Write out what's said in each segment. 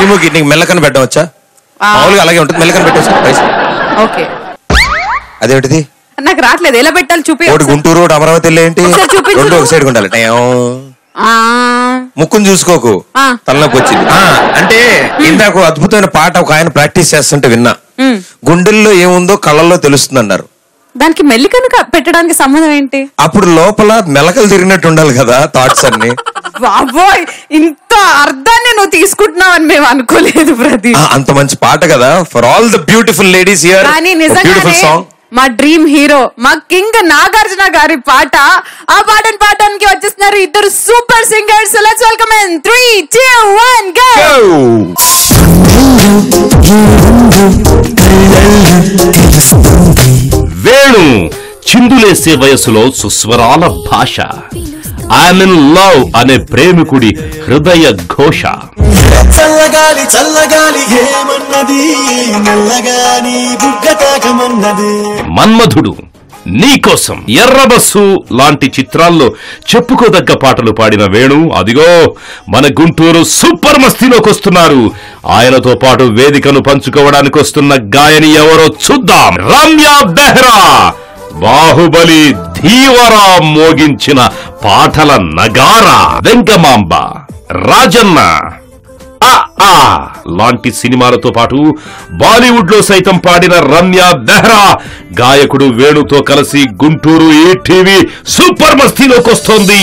శ్రీముఖి నీకు మెల్లకని పెట్టవచ్చా? మామూలుగా అలాగే ఉంటుంది, మెల్లకని పెట్టేసి. ఓకే అదేంటిది నాకు రావట్లేదు, ఎలా పెట్టాలి చూపి. ఒకటి గుంటూరు ఒకటి అమరావతి ఏంటి, రెండు ఒక సైడ్ ఉండాలి. ముక్కును చూసుకోకు, తలలోకి వచ్చింది. అంటే ఇందాక అద్భుతమైన పాట ఒక ఆయన ప్రాక్టీస్ చేస్తుంటే విన్నా, గుండెల్లో ఏముందో కళ్ళల్లో తెలుస్తుంది అన్నారు. దానికి మెల్లికను పెట్టడానికి సంబంధం ఏంటి? అప్పుడు లోపల మెలకలు తిరిగినట్టు ఉండాలి కదా థాట్స్ అన్ని. బాబోయ్ ఇంత అర్థాన్ని నువ్వు తీసుకుంటున్నావని మేము అనుకోలేదు ప్రదీప్. అంత మంచి పాట కదా, for all the beautiful ladies here. కానీ నిజంగానే మా డ్రీమ్ హీరో మా కింగ్ నాగార్జున గారి పాట, ఆ పాటను పాడడానికి వచ్చేస్తున్నారు ఇద్దరు super singers. Let's welcome in 3, 2, 1 go. వేణు చిందులేసే వయసులో సుస్వరాల భాష, ఐఎమ్ ఇన్ లవ్ అనే ప్రేమికుడి హృదయ ఘోష. చల్లగాలి చల్లగాలి ఏమన్నది, నల్లగాని బుగ్గ తాకమన్నది. మన్మధుడు, నీకోసం, ఎర్రబస్సు లాంటి చిత్రాల్లో చెప్పుకోదగ్గ పాటలు పాడిన వేణు అదిగో మన గుంటూరు సూపర్ మస్తీలోకి వస్తున్నారు. ఆయనతో పాటు వేదికను పంచుకోవడానికి వస్తున్న గాయని ఎవరో చూద్దాం. రమ్య బెహ్రా, బాహుబలి ధీవరా మోగించిన పాటల నగారా, వెంకమాంబ, రాజన్న లాంటి సినిమాలతో పాటు బాలీవుడ్ లో సైతం పాడిన రమ్య బెహ్రా గాయకుడు వేణుతో కలిసి గుంటూరు ఈటీవీ సూపర్ మస్తీలోకి వస్తోంది.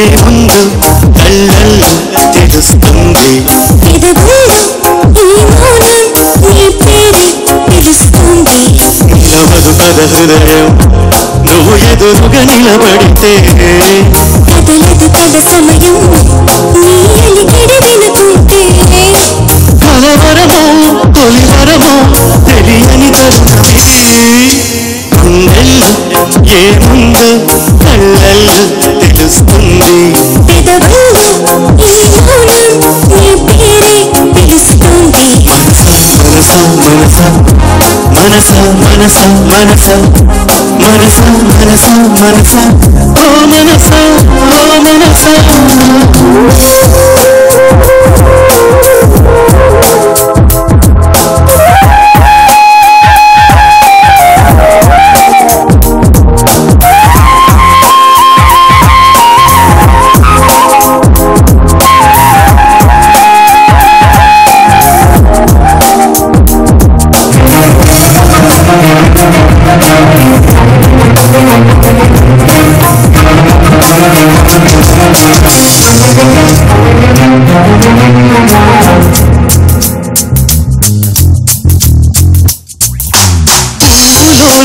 ఏముందో కళ్ళల్లో తెలుస్తుంది, నిలవదు పద హృదయం నువ్వు ఎదురుగా నిలబడితే, కదలదు పద సమయం నీ అలికిడి వినుకుంటే, కలవరమో తొలివరమో తెలియని తరుణమే. గుండెల్లో ఏముందో కళ్ళల్లో తెలుస్తుంది, పెదవుల్లో ఈ మౌనం నీ పేరే పిలుస్తుంది. మనస మనస మనస మనస మనస మనస మనస ఓ మనస ఓ మనస.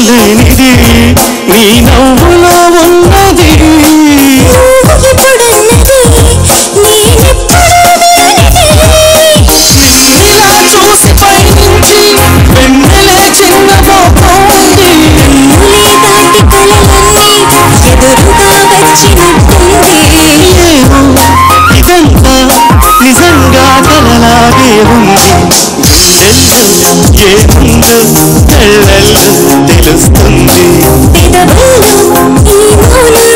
లేనిది నీ నవ్వులో ఉన్నది, ఇలా చూసి పైనుంచి వెన్నెలే చిన్నపోతోంది, దాటి కలలన్నీ ఎదురుగా వచ్చినట్టుంది. ఇదంతా నిజంగా కలలాగే ఉంది. ఏముందో కళ్ళల్లో తెలుస్తుంది, పెదవుల్లో ఈ మౌనం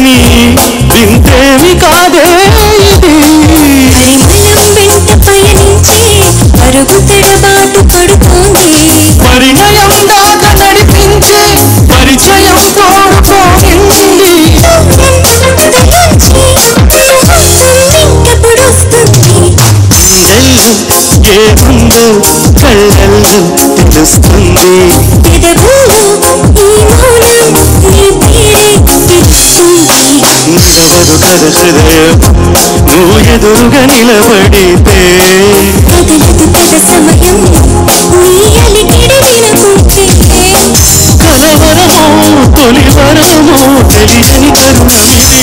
నీ వింతేమి కాదే ఇది. పరిమళం వెంట పయనించి పరుగు తడబాటు పడుతోంది. పరిణయం దాకా నడిపించే పరిచయం కోరుకోనింది. ఏముందో కళ్ళల్లో తెలుస్తుంది. పెదవుల్లో ఈ మౌనం నీ పేరే పిలుస్తుంది. నిలవదు కథ హృదయం నువ్వు ఎదురుగా నిలబడితే. కదలదు కథ సమయం నీ అలికిడి వినకుంటే. కలవరము తొలివరము తెలియని కరుణమిది.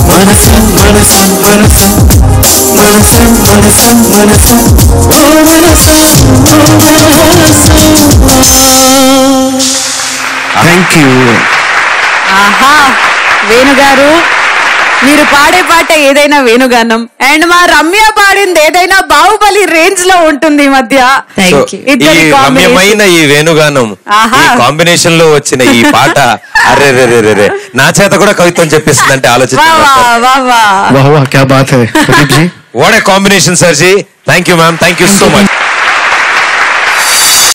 మనస మనస మనస మనస మనస మనస ఓ మనస థ్యాంక్ యూ. ఆహా వేణుగారు మీరు పాడే పాట ఏదైనా వేణుగానం అండ్ మా రమ్య పాడింది ఏదైనా బాహుబలి రేంజ్ లో ఉంటుంది ఈ మధ్య. So, ఈ రమ్యమైన ఈ వేణుగానం ఆహా. ఈ కాంబినేషన్ లో వచ్చిన ఈ పాట అరే రే రే రే నా చేత కూడా కవిత్వం చెప్పిస్తుంది అంటే ఆలోచించండి. వాహ్ వాహ్ క్యా బాత్ హై Pradeep ji. What a combination sir ji. Thank you ma'am, thank you so much.